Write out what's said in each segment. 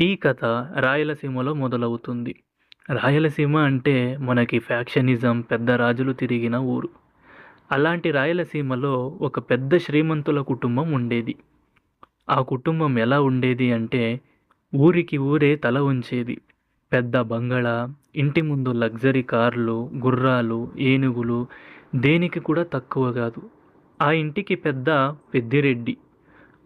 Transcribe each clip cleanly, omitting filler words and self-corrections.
ఈ కథ రాయలసీమలో మొదలవుతుంది. రాయలసీమ అంటే మనకి ఫ్యాక్షనిజం పెద్ద రాజులు తిరిగిన ఊరు. అలాంటి రాయలసీమలో ఒక పెద్ద శ్రీమంతుల కుటుంబం ఉండేది. ఆ కుటుంబం ఎలా ఉండేది అంటే ఊరికి ఊరే తల వంచేది. పెద్ద బంగళా, ఇంటి ముందు లగ్జరీ కార్లు, గుర్రాలు, ఏనుగులు దేనికి కూడా తక్కువ కాదు. ఆ ఇంటికి పెద్ద పెద్దిరెడ్డి.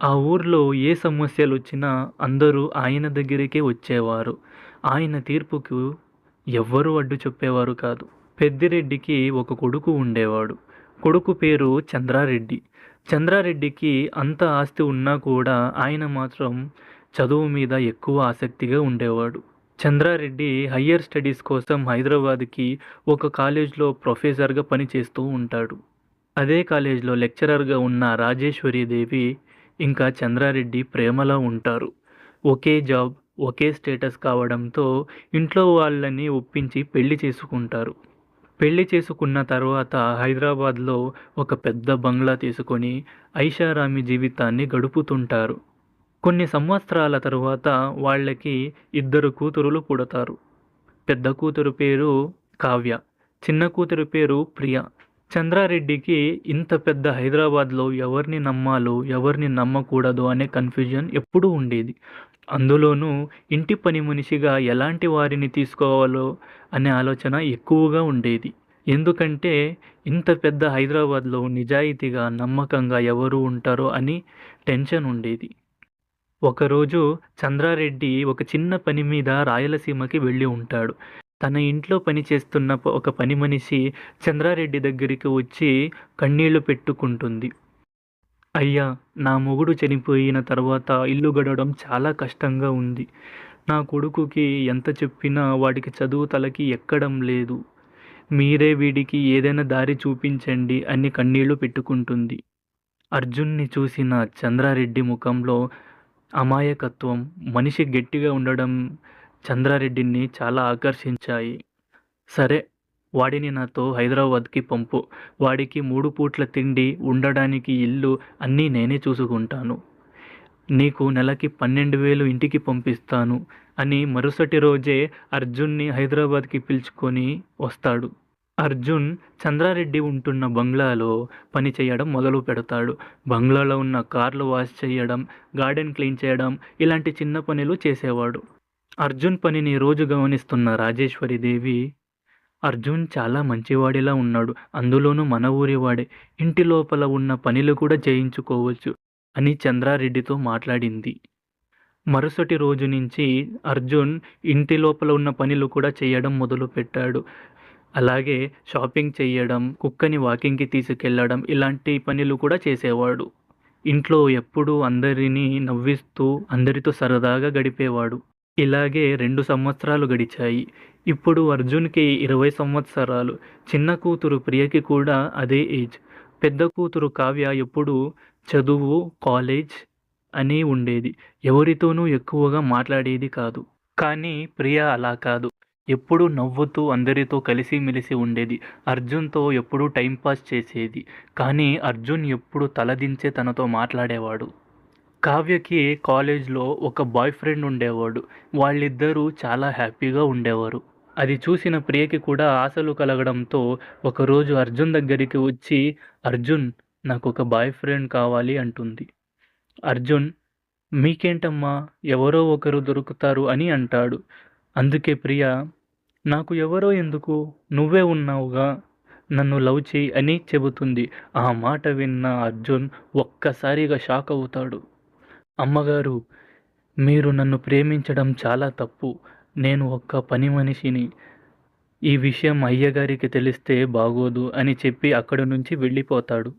ఆ ఊర్లో ఏ సమస్యలొచ్చినా అందరూ ఆయన దగ్గరికే వచ్చేవారు. ఆయన తీర్పుకు ఎవ్వరూ అడ్డు చెప్పేవారు కాదు. పెద్దిరెడ్డికి ఒక కొడుకు ఉండేవాడు. కొడుకు పేరు చంద్రారెడ్డి. చంద్రారెడ్డికి అంత ఆస్తి ఉన్నా కూడా ఆయన మాత్రం చదువు మీద ఎక్కువ ఆసక్తిగా ఉండేవాడు. చంద్రారెడ్డి హయ్యర్ స్టడీస్ కోసం హైదరాబాద్‌కి ఒక కాలేజ్‌లో ప్రొఫెసర్‌గా పనిచేస్తూ ఉంటాడు. అదే కాలేజ్‌లో లెక్చరర్‌గా ఉన్న రాజేశ్వరీదేవి ఇంకా చంద్రారెడ్డి ప్రేమలో ఉంటారు. ఒకే జాబ్, ఒకే స్టేటస్ కావడంతో ఇంట్లో వాళ్ళని ఒప్పించి పెళ్లి చేసుకుంటారు. పెళ్లి చేసుకున్న తర్వాత హైదరాబాద్‌లో ఒక పెద్ద బంగ్లా తీసుకొని ఐషారామి జీవితాన్ని గడుపుతుంటారు. కొన్ని సంవత్సరాల తరువాత వాళ్ళకి ఇద్దరు కూతురులు పుడతారు. పెద్ద కూతురు పేరు కావ్య. చిన్న కూతురు పేరు ప్రియ. చంద్రారెడ్డికి ఇంత పెద్ద హైదరాబాద్‌లో ఎవరిని నమ్మాలో, ఎవరిని నమ్మకూడదో అనే కన్‌ఫ్యూజన్ ఎప్పుడూ ఉండేది. అందులోనూ ఇంటి పని మనిషిగా ఎలాంటి వారిని తీసుకోవాలో అనే ఆలోచన ఎక్కువగా ఉండేది. ఎందుకంటే ఇంత పెద్ద హైదరాబాద్‌లో నిజాయితీగా, నమ్మకంగా ఎవరు ఉంటారో అని టెన్షన్ ఉండేది. ఒకరోజు చంద్రారెడ్డి ఒక చిన్న పని మీద రాయలసీమకి వెళ్ళి ఉంటాడు. తన ఇంట్లో పనిచేస్తున్న ఒక పని మనిషి చంద్రారెడ్డి దగ్గరికి వచ్చి కన్నీళ్లు పెట్టుకుంటుంది. అయ్యా! నా మొగుడు చనిపోయిన తర్వాత ఇల్లు గడవడం చాలా కష్టంగా ఉంది. నా కొడుకుకి ఎంత చెప్పినా వాడికి చదువు తలకి ఎక్కడం లేదు. మీరే వీడికి ఏదైనా దారి చూపించండి అని కన్నీళ్లు పెట్టుకుంటుంది. అర్జున్‌ని చూసిన చంద్రారెడ్డి ముఖంలో అమాయకత్వం, మనిషి గట్టిగా ఉండడం చంద్రారెడ్డిని చాలా ఆకర్షించాయి. సరే, వాడిని నాతో హైదరాబాద్‌కి పంపు. వాడికి 3 పూట్ల తిండి, ఉండడానికి ఇల్లు అన్నీ నేనే చూసుకుంటాను. నీకు నెలకి 12,000 ఇంటికి పంపిస్తాను అని మరుసటి రోజే అర్జున్‌ని హైదరాబాద్‌కి పిలుచుకొని వస్తాడు. అర్జున్ చంద్రారెడ్డి ఉంటున్న బంగ్లాలో పని చేయడం మొదలు పెడతాడు. బంగ్లాలో ఉన్న కార్లు వాష్ చేయడం, గార్డెన్ క్లీన్ చేయడం ఇలాంటి చిన్న పనులు చేసేవాడు. అర్జున్ పనిని రోజు గమనిస్తున్న రాజేశ్వరీదేవి, అర్జున్ చాలా మంచివాడిలా ఉన్నాడు. అందులోనూ మన ఊరివాడే. ఇంటి లోపల ఉన్న పనులు కూడా చేయించుకోవచ్చు అని చంద్రారెడ్డితో మాట్లాడింది. మరుసటి రోజు నుంచి అర్జున్ ఇంటి లోపల ఉన్న పనులు కూడా చేయడం మొదలుపెట్టాడు. అలాగే షాపింగ్ చెయ్యడం, కుక్కని వాకింగ్‌కి తీసుకెళ్లడం ఇలాంటి పనులు కూడా చేసేవాడు. ఇంట్లో ఎప్పుడూ అందరిని నవ్విస్తూ, అందరితో సరదాగా గడిపేవాడు. ఇలాగే 2 సంవత్సరాలు గడిచాయి. ఇప్పుడు అర్జున్‌కి 20 సంవత్సరాలు. చిన్న కూతురు ప్రియకి కూడా అదే ఏజ్. పెద్ద కూతురు కావ్య ఎప్పుడూ చదువు, కాలేజ్ అని ఉండేది. ఎవరితోనూ ఎక్కువగా మాట్లాడేది కాదు. కానీ ప్రియ అలా కాదు. ఎప్పుడూ నవ్వుతూ అందరితో కలిసిమెలిసి ఉండేది. అర్జున్‌తో ఎప్పుడూ టైమ్ పాస్ చేసేది. కానీ అర్జున్ ఎప్పుడూ తలదించే తనతో మాట్లాడేవాడు. కావ్యకి కాలేజ్‌లో ఒక బాయ్ ఫ్రెండ్ ఉండేవాడు. వాళ్ళిద్దరూ చాలా హ్యాపీగా ఉండేవారు. అది చూసిన ప్రియకి కూడా ఆశలు కలగడంతో ఒకరోజు అర్జున్ దగ్గరికి వచ్చి, "అర్జున్, నాకొక బాయ్ ఫ్రెండ్ కావాలి" అంటుంది. అర్జున్, "మీకేంటమ్మా, ఎవరో ఒకరు దొరుకుతారు" అని అంటాడు. అందుకే ప్రియ, "నాకు ఎవరో ఎందుకు? నువ్వే ఉన్నావుగా, నన్ను లవ్ చెయ్" అని చెబుతుంది. ఆ మాట విన్న అర్జున్ ఒక్కసారిగా షాక్ అవుతాడు. "అమ్మగారు, మీరు నన్ను ప్రేమించడం చాలా తప్పు. నేను ఒక్క పని మనిషిని. ఈ విషయం అయ్యగారికి తెలిస్తే బాగోదు" అని చెప్పి అక్కడి నుంచి వెళ్ళిపోతాడు.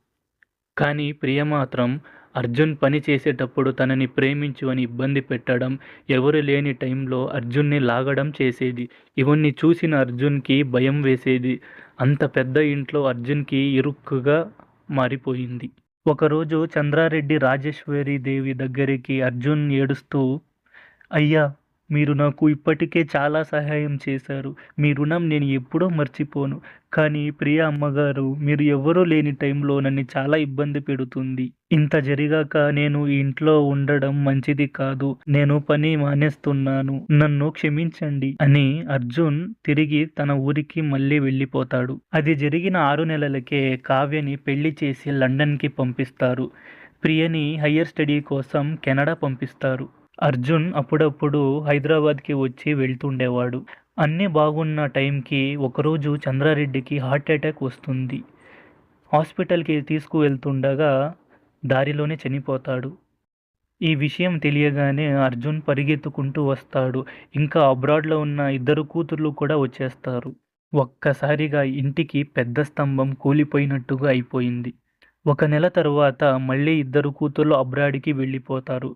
కానీ ప్రియ మాత్రం అర్జున్ పని చేసేటప్పుడు తనని ప్రేమించు అని ఇబ్బంది పెట్టడం, ఎవరు లేని టైంలో అర్జున్‌ని లాగడం చేసేది. ఇవన్నీ చూసిన అర్జున్‌కి భయం వేసేది. అంత పెద్ద ఇంట్లో అర్జున్‌కి ఇరుక్కుగా మారిపోయింది. ఒకరోజు చంద్రారెడ్డి రాజేశ్వరీదేవి దగ్గరికి అర్జున్ ఏడుస్తూ, "అయ్యా! మీరు నాకు ఇప్పటికే చాలా సహాయం చేశారు. మీ రుణం నేను ఎప్పుడూ మర్చిపోను. కానీ ప్రియ అమ్మగారు, మీరు ఎవ్వరూ లేని టైంలో నన్ను చాలా ఇబ్బంది పెడుతుంది. ఇంత జరిగాక నేను ఈ ఇంట్లో ఉండడం మంచిది కాదు. నేను పని మానేస్తున్నాను. నన్ను క్షమించండి అని అర్జున్ తిరిగి తన ఊరికి మళ్ళీ వెళ్ళిపోతాడు. అది జరిగిన 6 నెలలకే కావ్యని పెళ్లి చేసి లండన్‌కి పంపిస్తారు. ప్రియని హైయ్యర్ స్టడీ కోసం కెనడా పంపిస్తారు. అర్జున్ అప్పుడప్పుడు హైదరాబాద్‌కి వచ్చి వెళ్తుండేవాడు. అన్నీ బాగున్న టైంకి ఒకరోజు చంద్రారెడ్డికి హార్ట్ అటాక్ వస్తుంది. హాస్పిటల్‌కి తీసుకువెళ్తుండగా దారిలోనే చనిపోతాడు. ఈ విషయం తెలియగానే అర్జున్ పరిగెత్తుకుంటూ వస్తాడు. ఇంకా అబ్రాడ్‌లో ఉన్న ఇద్దరు కూతుర్లు కూడా వచ్చేస్తారు. ఒక్కసారిగా ఇంటికి పెద్ద స్తంభం కూలిపోయినట్టుగా అయిపోయింది. ఒక నెల తరువాత మళ్ళీ ఇద్దరు కూతుర్లు అబ్రాడ్‌కి వెళ్ళిపోతారు.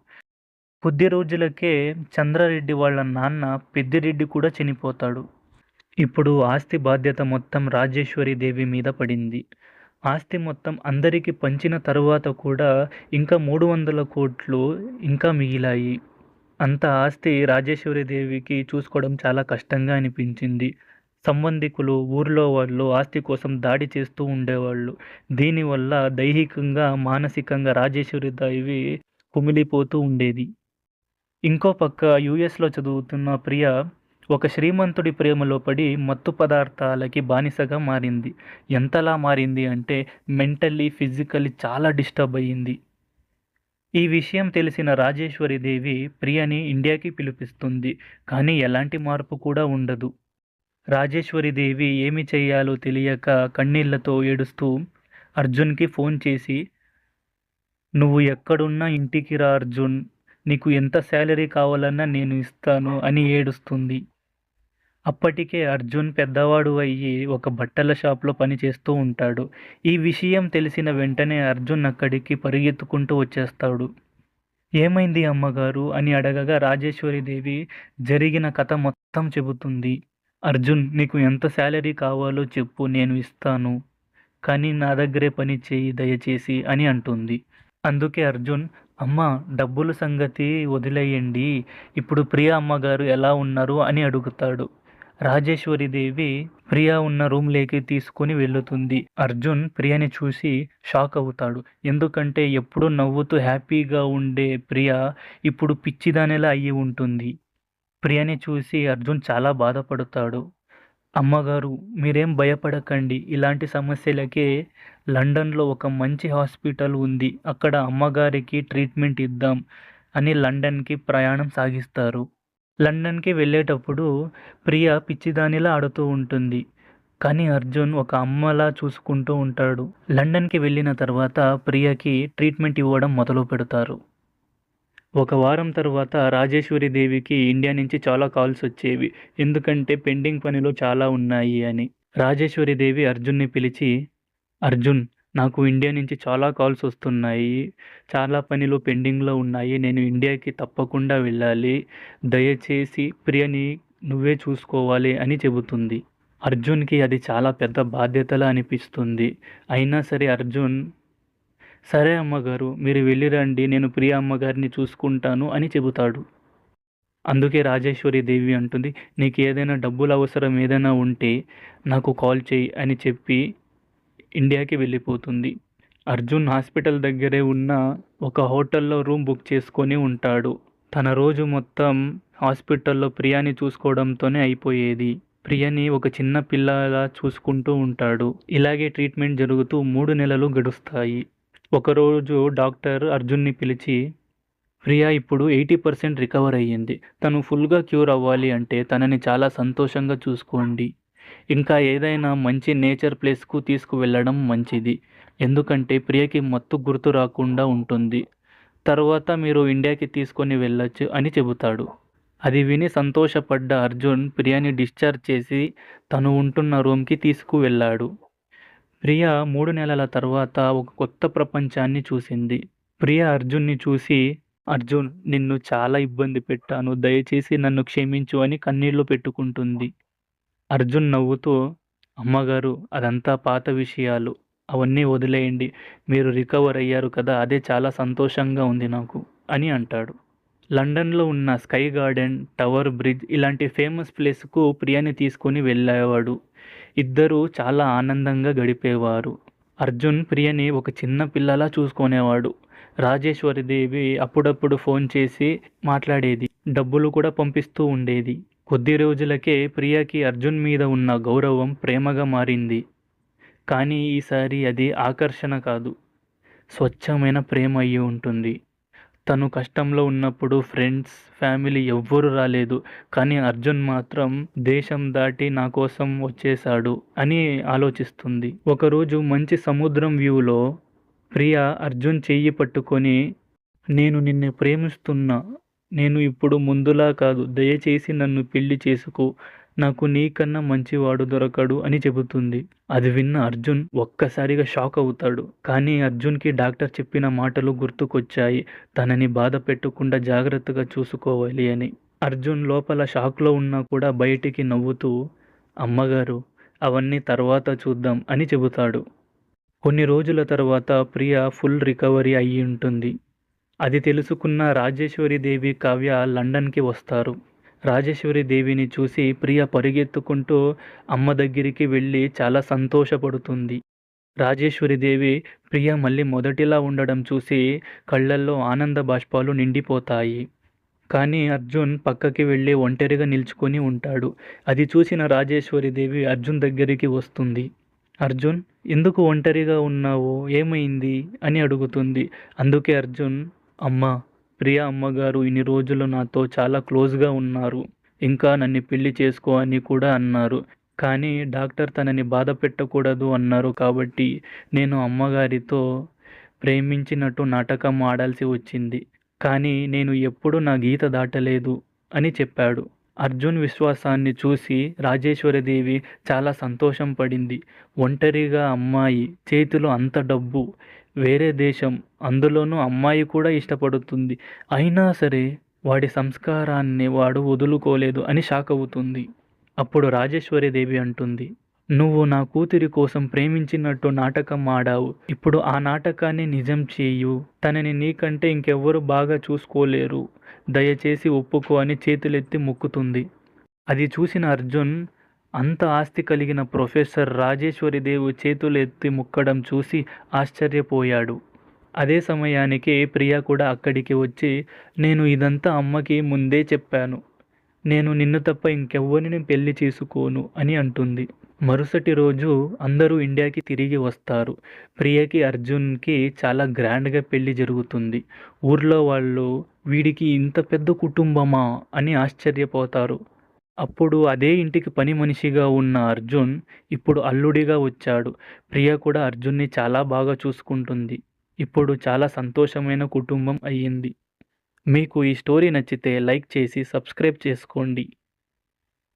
కొద్ది రోజులకే చంద్రారెడ్డి వాళ్ళ నాన్న పెద్దిరెడ్డి కూడా చనిపోతాడు. ఇప్పుడు ఆస్తి బాధ్యత మొత్తం రాజేశ్వరీదేవి మీద పడింది. ఆస్తి మొత్తం అందరికీ పంచిన తరువాత కూడా ఇంకా 300 కోట్లు ఇంకా మిగిలాయి. అంత ఆస్తి రాజేశ్వరీదేవికి చూసుకోవడం చాలా కష్టంగా అనిపించింది. సంబంధికులు, ఊర్లో వాళ్ళు ఆస్తి కోసం దాడి చేస్తూ ఉండేవాళ్ళు. దీనివల్ల దైహికంగా, మానసికంగా రాజేశ్వరీదేవి కుమిలిపోతూ ఉండేది. ఇంకో పక్క యూఎస్‌లో చదువుతున్న ప్రియ ఒక శ్రీమంతుడి ప్రేమలో పడి మత్తు పదార్థాలకి బానిసగా మారింది. ఎంతలా మారింది అంటే మెంటల్లీ, ఫిజికల్లీ చాలా డిస్టర్బ్ అయ్యింది. ఈ విషయం తెలిసిన రాజేశ్వరీదేవి ప్రియని ఇండియాకి పిలిపిస్తుంది. కానీ ఎలాంటి మార్పు కూడా ఉండదు. రాజేశ్వరీదేవి ఏమి చెయ్యాలో తెలియక కన్నీళ్లతో ఏడుస్తూ అర్జున్‌కి ఫోన్ చేసి, "నువ్వు ఎక్కడున్నా ఇంటికి రా అర్జున్. నీకు ఎంత శాలరీ కావాలన్నా నేను ఇస్తాను" అని ఏడుస్తుంది. అప్పటికే అర్జున్ పెద్దవాడు అయ్యి ఒక బట్టల షాప్‌లో పనిచేస్తూ ఉంటాడు. ఈ విషయం తెలిసిన వెంటనే అర్జున్ అక్కడికి పరిగెత్తుకుంటూ వచ్చేస్తాడు. "ఏమైంది అమ్మగారు" అని అడగగా రాజేశ్వరీదేవి జరిగిన కథ మొత్తం చెబుతుంది. "అర్జున్, నీకు ఎంత శాలరీ కావాలో చెప్పు, నేను ఇస్తాను. కానీ నా దగ్గరే పని చెయ్యి దయచేసి" అని అంటుంది. అందుకే అర్జున్, "అమ్మా, డబ్బుల సంగతి వదిలేయండి. ఇప్పుడు ప్రియ అమ్మగారు ఎలా ఉన్నారు" అని అడుగుతాడు. రాజేశ్వరీదేవి ప్రియ ఉన్న రూమ్‌లోకి తీసుకొని వెళుతుంది. అర్జున్ ప్రియని చూసి షాక్ అవుతాడు. ఎందుకంటే ఎప్పుడూ నవ్వుతూ హ్యాపీగా ఉండే ప్రియ ఇప్పుడు పిచ్చిదానిలా అయ్యి ఉంటుంది. ప్రియని చూసి అర్జున్ చాలా బాధపడతాడు. "అమ్మగారు, మీరేం భయపడకండి. ఇలాంటి సమస్యలకే లండన్‌లో ఒక మంచి హాస్పిటల్ ఉంది. అక్కడ అమ్మగారికి ట్రీట్మెంట్ ఇద్దాం" అని లండన్‌కి ప్రయాణం సాగిస్తారు. లండన్‌కి వెళ్ళేటప్పుడు ప్రియ పిచ్చిదానిలా ఆడుతూ ఉంటుంది. కానీ అర్జున్ ఒక అమ్మలా చూసుకుంటూ ఉంటాడు. లండన్‌కి వెళ్ళిన తర్వాత ప్రియకి ట్రీట్మెంట్ ఇవ్వడం మొదలుపెడతారు. ఒక వారం తర్వాత రాజేశ్వరీదేవికి ఇండియా నుంచి చాలా కాల్స్ వచ్చేవి. ఎందుకంటే పెండింగ్ పనులు చాలా ఉన్నాయి అని. రాజేశ్వరీదేవి అర్జున్‌ని పిలిచి, "అర్జున్, నాకు ఇండియా నుంచి చాలా కాల్స్ వస్తున్నాయి. చాలా పనులు పెండింగ్‌లో ఉన్నాయి. నేను ఇండియాకి తప్పకుండా వెళ్ళాలి. దయచేసి ప్రియని నువ్వే చూసుకోవాలి" అని చెబుతుంది. అర్జున్‌కి అది చాలా పెద్ద బాధ్యతలా అనిపిస్తుంది. అయినా సరే అర్జున్, "సరే అమ్మగారు, మీరు వెళ్ళిరండి. నేను ప్రియ అమ్మగారిని చూసుకుంటాను" అని చెబుతాడు. అందుకే రాజేశ్వరీదేవి అంటుంది, "నీకు ఏదైనా డబ్బుల అవసరం ఏదైనా ఉంటే నాకు కాల్ చెయ్యి" అని చెప్పి ఇండియాకి వెళ్ళిపోతుంది. అర్జున్ హాస్పిటల్ దగ్గరే ఉన్న ఒక హోటల్లో రూమ్ బుక్ చేసుకొని ఉంటాడు. తన రోజు మొత్తం హాస్పిటల్లో ప్రియాని చూసుకోవడంతోనే అయిపోయేది. ప్రియని ఒక చిన్న పిల్లలా చూసుకుంటూ ఉంటాడు. ఇలాగే ట్రీట్మెంట్ జరుగుతూ 3 నెలలు గడుస్తాయి. ఒకరోజు డాక్టర్ అర్జున్ని పిలిచి, "ప్రియ ఇప్పుడు 80% రికవర్ అయ్యింది. తను ఫుల్‌గా క్యూర్ అవ్వాలి అంటే తనని చాలా సంతోషంగా చూసుకోండి. ఇంకా ఏదైనా మంచి నేచర్ ప్లేస్‌కు తీసుకువెళ్ళడం మంచిది. ఎందుకంటే ప్రియకి మత్తు గుర్తు రాకుండా ఉంటుంది. తర్వాత మీరు ఇండియాకి తీసుకొని వెళ్ళొచ్చు" అని చెబుతాడు. అది విని సంతోషపడ్డ అర్జున్ ప్రియని డిశ్చార్జ్ చేసి తను ఉంటున్న రూమ్‌కి తీసుకువెళ్ళాడు. ప్రియ 3 నెలల తర్వాత ఒక కొత్త ప్రపంచాన్ని చూసింది. ప్రియ అర్జున్‌ని చూసి, "అర్జున్, నిన్ను చాలా ఇబ్బంది పెట్టాను. దయచేసి నన్ను క్షమించు" అని కన్నీళ్లు పెట్టుకుంటుంది. అర్జున్ నవ్వుతూ, "అమ్మగారు, అదంతా పాత విషయాలు. అవన్నీ వదిలేయండి. మీరు రికవర్ అయ్యారు కదా, అదే చాలా సంతోషంగా ఉంది నాకు" అని అంటాడు. లండన్లో ఉన్న స్కై గార్డెన్, టవర్ బ్రిడ్జ్ ఇలాంటి ఫేమస్ ప్లేస్కు ప్రియాని తీసుకొని వెళ్ళేవాడు. ఇద్దరూ చాలా ఆనందంగా గడిపేవారు. అర్జున్ ప్రియని ఒక చిన్న పిల్లలా చూసుకునేవాడు. రాజేశ్వరిదేవి అప్పుడప్పుడు ఫోన్ చేసి మాట్లాడేది. డబ్బులు కూడా పంపిస్తూ ఉండేది. కొద్ది రోజులకే ప్రియకి అర్జున్ మీద ఉన్న గౌరవం ప్రేమగా మారింది. కానీ ఈసారి అది ఆకర్షణ కాదు, స్వచ్ఛమైన ప్రేమ అయ్యి ఉంటుంది. తను కష్టంలో ఉన్నప్పుడు ఫ్రెండ్స్, ఫ్యామిలీ ఎవ్వరూ రాలేదు. కానీ అర్జున్ మాత్రం దేశం దాటి నా కోసం వచ్చేశాడు అని ఆలోచిస్తుంది. ఒకరోజు మంచి సముద్రం వ్యూలో ప్రియా అర్జున్ చెయ్యి పట్టుకొని, నేను నిన్ను ప్రేమిస్తున్నా. నేను ఇప్పుడు ముందులా కాదు. దయచేసి నన్ను పెళ్లి చేసుకో. నాకు నీకన్నా మంచివాడు దొరకడు అని చెబుతుంది. అది విన్న అర్జున్ ఒక్కసారిగా షాక్ అవుతాడు. కానీ అర్జున్కి డాక్టర్ చెప్పిన మాటలు గుర్తుకొచ్చాయి. తనని బాధ పెట్టకుండా జాగ్రత్తగా చూసుకోవాలి అని. అర్జున్ లోపల షాక్లో ఉన్నా కూడా బయటికి నవ్వుతూ, అమ్మగారు అవన్నీ తర్వాత చూద్దాం అని చెబుతాడు. కొన్ని రోజుల తర్వాత ప్రియా ఫుల్ రికవరీ అయ్యి ఉంటుంది. అది తెలుసుకున్న రాజేశ్వరీదేవి, కావ్య లండన్కి వస్తారు. రాజేశ్వరీదేవిని చూసి ప్రియ పరిగెత్తుకుంటూ అమ్మ దగ్గరికి వెళ్ళి చాలా సంతోషపడుతుంది. రాజేశ్వరీదేవి ప్రియ మళ్ళీ మొదటిలా ఉండడం చూసి కళ్ళల్లో ఆనంద బాష్పాలు నిండిపోతాయి. కానీ అర్జున్ పక్కకి వెళ్ళి ఒంటరిగా నిల్చుకొని ఉంటాడు. అది చూసిన రాజేశ్వరీదేవి అర్జున్ దగ్గరికి వస్తుంది. అర్జున్, ఎందుకు ఒంటరిగా ఉన్నావు? ఏమైంది అని అడుగుతుంది. అందుకే అర్జున్, అమ్మా, ప్రియా అమ్మగారు ఇన్ని రోజులు నాతో చాలా క్లోజ్గా ఉన్నారు. ఇంకా నన్ను పెళ్లి చేసుకో అని కూడా అన్నారు. కానీ డాక్టర్ తనని బాధ పెట్టకూడదు అన్నారు. కాబట్టి నేను అమ్మగారితో ప్రేమించినట్టు నాటకం ఆడాల్సి వచ్చింది. కానీ నేను ఎప్పుడూ నా గీత దాటలేదు అని చెప్పాడు. అర్జున్ విశ్వాసాన్ని చూసి రాజేశ్వరీదేవి చాలా సంతోషం పడింది. ఒంటరిగా అమ్మాయి, చేతిలో అంత డబ్బు, వేరే దేశం, అందులోనూ అమ్మాయి కూడా ఇష్టపడుతుంది. అయినా సరే వాడి సంస్కారాన్ని వాడు వదులుకోలేదు అని షాక్ అవుతుంది. అప్పుడు రాజేశ్వరీదేవి అంటుంది, నువ్వు నా కూతురి కోసం ప్రేమించినట్టు నాటకం ఆడావు. ఇప్పుడు ఆ నాటకాన్ని నిజం చేయు. తనని నీకంటే ఇంకెవ్వరు బాగా చూసుకోలేరు. దయచేసి ఒప్పుకో అని చేతులెత్తి మొక్కుతుంది. అది చూసిన అర్జున్, అంత ఆస్తి కలిగిన ప్రొఫెసర్ రాజేశ్వరీదేవి చేతులు ఎత్తి మొక్కడం చూసి ఆశ్చర్యపోయాడు. అదే సమయానికి ప్రియా కూడా అక్కడికి వచ్చి, నేను ఇదంతా అమ్మకి ముందే చెప్పాను. నేను నిన్ను తప్ప ఇంకెవ్వరిని పెళ్లి చేసుకోను అని అంటుంది. మరుసటి రోజు అందరూ ఇండియాకి తిరిగి వస్తారు. ప్రియకి అర్జున్కి చాలా గ్రాండ్గా పెళ్లి జరుగుతుంది. ఊర్లో వాళ్ళు, వీడికి ఇంత పెద్ద కుటుంబమా అని ఆశ్చర్యపోతారు. అప్పుడు అదే ఇంటికి పని మనిషిగా ఉన్న అర్జున్ ఇప్పుడు అల్లుడిగా వచ్చాడు. ప్రియ కూడా అర్జున్ని చాలా బాగా చూసుకుంటుంది. ఇప్పుడు చాలా సంతోషమైన కుటుంబం అయ్యింది. మీకు ఈ స్టోరీ నచ్చితే లైక్ చేసి సబ్స్క్రైబ్ చేసుకోండి.